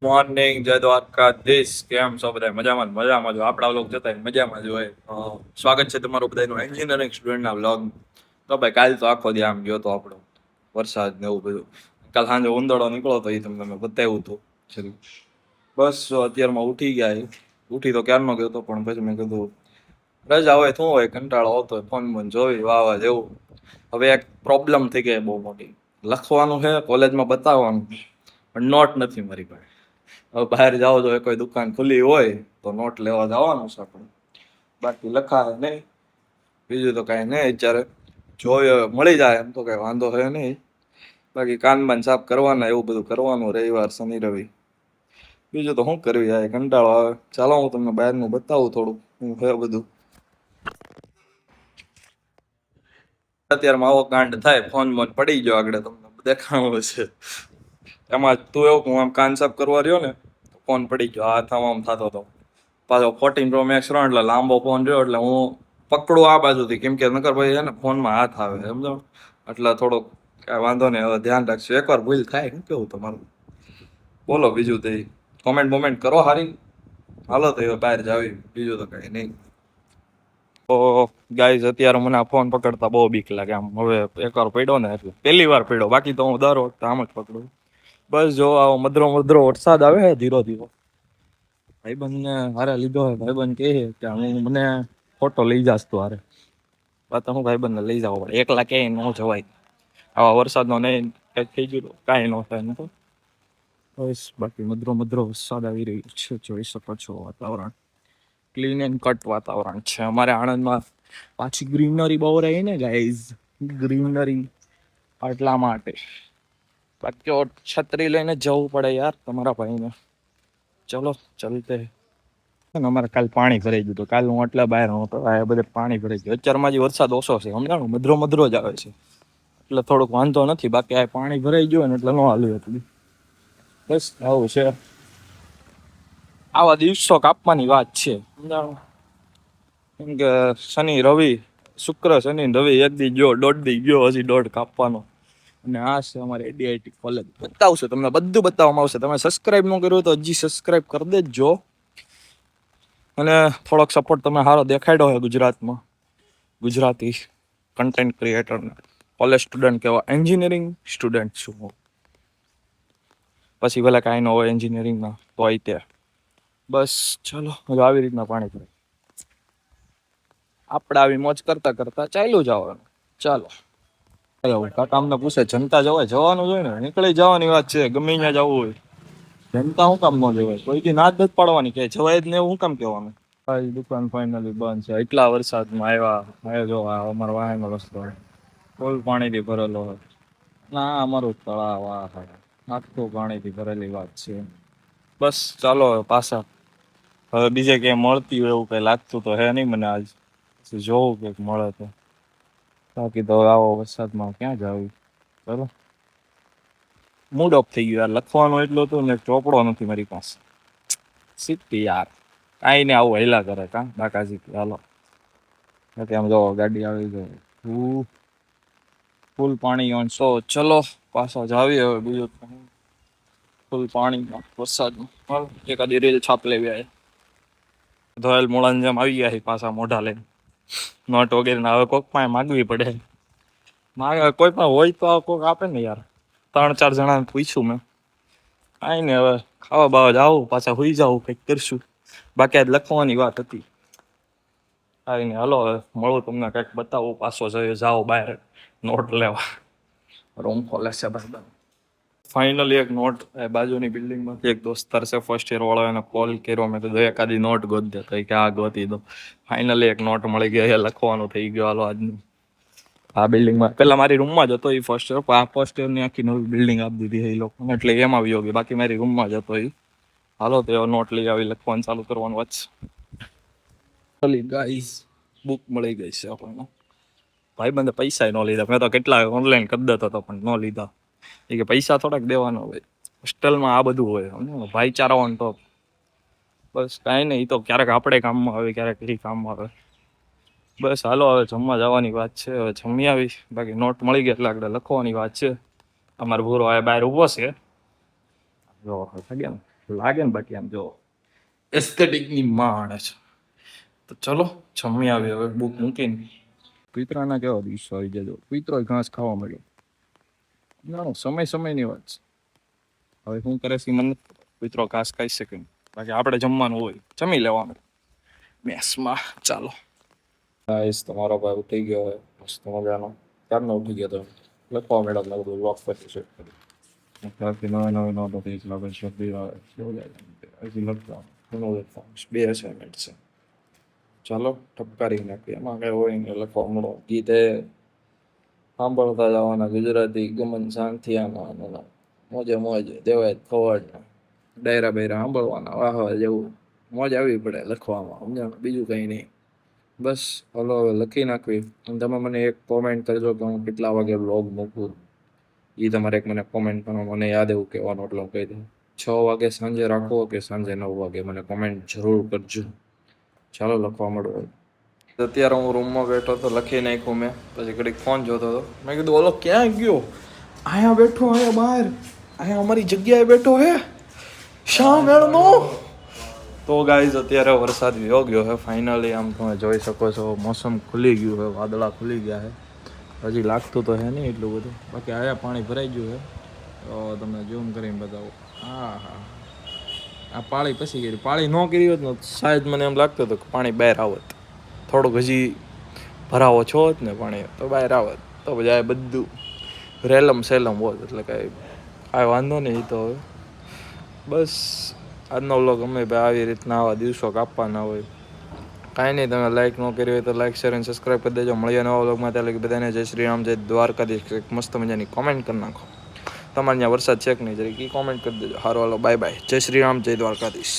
Morning જય દ્વારકાધીશ. કેમ છો બધા? મજામાં જો આપણા વ્લોગ જતા મજામાં જ હોય. સ્વાગત છે તમારું બધાનું એન્જિનિયરિંગ સ્ટુડન્ટના વ્લોગ. તો ભાઈ કાલ તો આખો દી આમ ગયો તો આપણો વરસાદ ને એવું બધું. કાલ સાંજે ઉંદરડો નીકળો તો એ તમને મેં બતાવ્યું હતું છેલ્લું. બસ જો અત્યારમાં ઉઠી ગયા છે. ઉઠી તો ક્યારનો ગયો તો પણ પછી મેં કીધું રજા હોય શું હોય, કંટાળો આવતો હોય, ફોન બોન જોઈ વાવા જેવું. હવે એક પ્રોબ્લેમ થઈ ગઈ બહુ મોટી. લખવાનું છે, કોલેજમાં બતાવવાનું, પણ નોટ નથી મારી પાસે. હવે બહાર જાઓ તો કોઈ દુકાન ખુલ્લી હોય તો નોટ લેવા જવાનું છે આપણે. બાકી લખાય નહીં. બીજું તો કાંઈ નહીં. અત્યારે જોઈએ મળી જાય એમ તો કાંઈ વાંધો છે નહીં. બાકી કાન બાન સાફ કરવાના, એવું બધું કરવાનું રવિવાર શનિ રવિ. બીજું તો શું કરવી જાય, કંટાળો આવે. ચાલો હું તમને બહારનું બતાવું થોડું હું છે બધું. અત્યારમાં આવો કાંડ થાય, ફોન બોન પડી ગયો આગળ તમને દેખાણું છે. એમાં તું એવું હું આમ કાન સાફ કરવા રહ્યો ને, ફોન પડી ગયો, હાથ આમ થતો હતો. પાછો 14 Pro Max રહ્યો એટલે લાંબો ફોન રહ્યો એટલે હું પકડું આ બાજુથી, કેમ કે નકર ભાઈ છે ને ફોનમાં હાથ આવે સમજો. એટલે થોડોક કાંઈ વાંધો નહીં, હવે ધ્યાન રાખશું. એકવાર ભૂલ થાય. શું કેવું તમારું? બોલો બીજું તો કોમેન્ટ બોમેન્ટ કરો હારી. હાલો તો હવે બહાર જાવી, બીજું તો કાંઈ નહીં. તો ગાઈઝ અત્યારે મને આ ફોન પકડતા બહુ બીક લાગે. આમ હવે એકવાર પડ્યો ને એટલે પહેલી વાર પડ્યો, બાકી તો હું દર વખતે આમ જ પકડું. બસ જો આવો મધરો મધરો વરસાદ આવે છે ધીરો ધીરો. ભાઈબંધને હારે લીધો હોય, ભાઈબંધ કહે કે હું મને ફોટો લઈ જાસ તું હારે. વાત હું ભાઈબંધને લઈ જાવ પડે, એકલા ક્યાંય ન જવાય. આવા વરસાદનો નહીં કંઈક થઈ ગયું કાંઈ ન થાય ને. બસ બાકી મધરો મધરો વરસાદ આવી રહ્યો છે, જોઈ શકો છો. વાતાવરણ ક્લીન એન્ડ કટ વાતાવરણ છે અમારે આણંદમાં. પાછી ગ્રીનરી બહુ રહી ને ગાઈઝ, ગ્રીનરી એટલા માટે. બાકી છત્રી લઈને જવું પડે યાર તમારા ભાઈને. ચલો ચલતે. અમારે કાલ પાણી ભરાઈ ગયું હતું. કાલ હું એટલા બહાર નહોતો, આ બધે પાણી ભરાઈ ગયું. અત્યારમાં જે વરસાદ ઓછો છે સમજાણું, મધરો મધરો જ આવે છે એટલે થોડોક વાંધો નથી. બાકી આ પાણી ભરાઈ ગયું ને એટલે ન હાલ્યું હતું. બસ આવું છે. આવા દિવસો કાપવાની વાત છે સમજાણું. કેમ કે શનિ રવિ, શુક્ર શનિ રવિ એક દી ગયો, દોઢ દી ગયો, હજી દોઢ કાપવાનો. અને આ છે અમારે એડીઆઈટી કોલેજ. બતાવશે તમને, બધું બતાવવામાં આવશે. તમે સબસ્ક્રાઇબ ન કર્યું તો હજી સબસ્ક્રાઇબ કરી દેજો. અને થોડોક સપોર્ટ તમે સારો દેખાડ્યો હોય ગુજરાતમાં, ગુજરાતી કન્ટેન્ટ ક્રિએટરને. કોલેજ સ્ટુડન્ટ કેવા, એન્જિનિયરિંગ સ્ટુડન્ટ છું હું. પછી ભલે કાંઈ ન હોય એન્જિનિયરિંગમાં તો હોય તે. બસ ચલો હવે આવી રીતના પાણી ભરાય. આપણે આવી મોજ કરતા કરતા ચાલ્યું જવાનું. ચાલો કાકા અમને પૂછે જનતા જવાય, જવાનું જ હોય ને, નીકળી જવાની વાત છે. ગમે ત્યાં જવું હોય જનતા શું કામ ન જવાય? કોઈથી ના જ નથી પાડવાની કે જવાય જ ને, એવું શું કામ કહેવાનું? ભાઈ દુકાન ફાઇનલી બંધ છે. એટલા વરસાદમાં આવ્યા જો અમારો વાહનો રસ્તો ફૂલ પાણીથી ભરેલો હોય. ના અમારું તળાવ આખું પાણીથી ભરેલી વાત છે. બસ ચાલો હવે પાછા. હવે બીજે ક્યાંય મળતી હોય એવું કઈ લાગતું તો હે નહીં મને આજ. જોવું કંઈક મળે તો. બાકી તો આવો વરસાદમાં ક્યાં જાવ. ચલો મૂડ ઓફ થઈ ગયું યાર. લખવાનું એટલું હતું ને ચોપડો નથી મારી પાસે. સીટી યાર કાંઈ ને આવું હેલા કરે કા બાકાજી. હાલો આમ જો ગાડી આવી ગઈ, ફૂલ પાણી ઓન સો. ચલો પાછા જાવી હવે. બીજું ફૂલ પાણીમાં વરસાદમાં એકાદી રેલ છાપ લેવી આવે. ધોયેલ મોળાની જેમ આવી ગયા છે પાછા મોઢા લઈને. નોટ વગેરે હવે કોક પાસે માગવી પડે. કોઈ પણ હોય તો કોક આપે ને યાર. 3-4 જણાને પૂછ્યું મેં. કાંઈ ને હવે ખાવા બાવા જાવું, પાછા હુઈ જાવું, કંઈક કરશું. બાકી આજ લખવાની વાત હતી. કાંઈ નહીં હાલો હવે મળું તમને, કંઈક બતાવું. પાછો જાઓ બહાર નોટ લેવા. રૂમ ખોલે છે ભાઈ. ફાઇનલી એક નોટ બાજુની બિલ્ડિંગમાંથી એક દોસ્તાર છે ફર્સ્ટ યર વાળો, એને કોલ કર્યો. મેં કીધું એકાદી નોટ ગોત દે, તો કે આ ગોતી દો. ફાઇનલી એક નોટ મળી ગઈ. લખવાનું થઈ ગયું. હાલો આજનું આ બિલ્ડિંગમાં પેલા મારી રૂમમાં જ હતો એ ફર્સ્ટ યર. આ ફર્સ્ટ યરની આખી નવી બિલ્ડિંગ આપી દીધી એ લોકોને, એટલે એમાં આવી ગયો. બાકી મારી રૂમમાં જ હતો એ. હાલો તો નોટ લઈ આવી, લખવાનું ચાલુ કરવાનું વાત છે. ગાઈસ બુક મળી ગઈ છે આપણને. ભાઈ બંધ પૈસા ન લીધા. મેં તો કેટલા ઓનલાઈન કરી દેતો હતો પણ ન લીધા. એ કે પૈસા થોડાક દેવાના હોય, હોસ્ટેલમાં આ બધું હોય. ભાઈચારા ઓન ટોપ. બસ કાંઈ નહીં, એ તો ક્યારેક આપણે કામમાં આવે, ક્યારેક એ કામમાં આવે. બસ હાલો હવે જમવા જવાની વાત છે. હવે જમી આવી. બાકી નોટ મળી ગઈ એટલે આગળ લખવાની વાત છે. અમારો ભૂરો આ બહાર ઊભો છે જો ગયા ને. લાગે ને બાકી આમ જો એસ્થેટિકની માણ છે. તો ચલો જમી આવી હવે બુક મૂકીને. કુતરાના કેવા દિવસો આવી જજો. કુતરો ઘાસ ખાવા મળ્યો. ના સમયની વાત છે. હવે શું કરે છે મને કુતરો ઘાસ ખાઈ શકે ને બાકી આપણે જમવાનું હોય જમી લેવાનું મેસમાં. ચાલો ગાઈસ તમારો ભાઈ ઉઠી ગયો હોય મસ્ત મજાનો. ક્યારનો ઉઠી ગયો તો લખવા મેળવ ને બધું લોક કરી સેટ કરી. ત્યારથી નવી નોટિસ લાગે શરદી આવે હજી લખતા બે અસાઇનમેન્ટ છે. ચાલો ઠપકારી નાખીએ એમાં કઈ હોય ને લખવા મળો. ગીતે સાંભળતા જવાના ગુજરાતી ગમન શાંતિ આના મોજે મોજ દેવાય ખવડ ડાયરા બાયરા સાંભળવાના વાહવા જેવું મોજ આવી પડે લખવામાં સમજાણ બીજું કંઈ નહીં. બસ હલો હવે લખી નાખવી. અને તમે મને એક કોમેન્ટ કરજો કે હું કેટલા વાગે બ્લોગ મૂકું. એ તમારે એક મને કોમેન્ટ કરો. મને યાદ એવું કહેવાનું એટલે હું કહી દઉં 6 વાગે સાંજે રાખો કે સાંજે 9 વાગે મને કોમેન્ટ જરૂર કરજો. ચાલો લખવા મળો. અત્યારે હું રૂમમાં બેઠો તો લખી નાખ્યું મેં. પછી ઘડીક ફોન જોતો હતો. મેં કીધું ઓલો ક્યાં ગયો? અહીંયા બેઠો અહીંયા બહાર અહીંયા અમારી જગ્યાએ બેઠો હે શા મેળનો. તો ગાઈઝ અત્યારે વરસાદ વ્યો ગયો છે ફાઇનલી. આમ તમે જોઈ શકો છો મોસમ ખુલી ગયું છે. વાદળા ખુલી ગયા છે. હજી લાગતું તો હે નહીં એટલું બધું બાકી આયા પાણી ભરાઈ ગયું છે. તો તમને ઝૂમ કરીને બતાવો. હા હા આ પાળી પછી કરી. પાળી ન કરી હોત ને શાયદ મને એમ લાગતું હતું કે પાણી બહાર આવત. થોડુંક હજી ભરાવો છો હોત ને પાણી તો બહાર આવત. તો પછી આ બધું રેલમ સેલમ હોત એટલે કાંઈ વાંધો નહીં. તો હવે બસ આજનો વ્લોગ અમે ભાઈ આવી રીતના આવા દિવસો કાપવાના હોય. કાંઈ નહીં તમે લાઈક ન કરી હોય તો લાઈક શેર અને સબસ્ક્રાઈબ કરી દેજો. મળીએ નવા વ્લોગમાં. ત્યાં લગી બધાને જય શ્રી રામ જય દ્વારકાધીશ. મસ્ત મજાની કોમેન્ટ કરી નાખો. તમારે ત્યાં વરસાદ છે કે નહીં જરીક કોમેન્ટ કરી દેજો. હારો હાલો બાય બાય. જય શ્રી રામ જય દ્વારકાધીશ.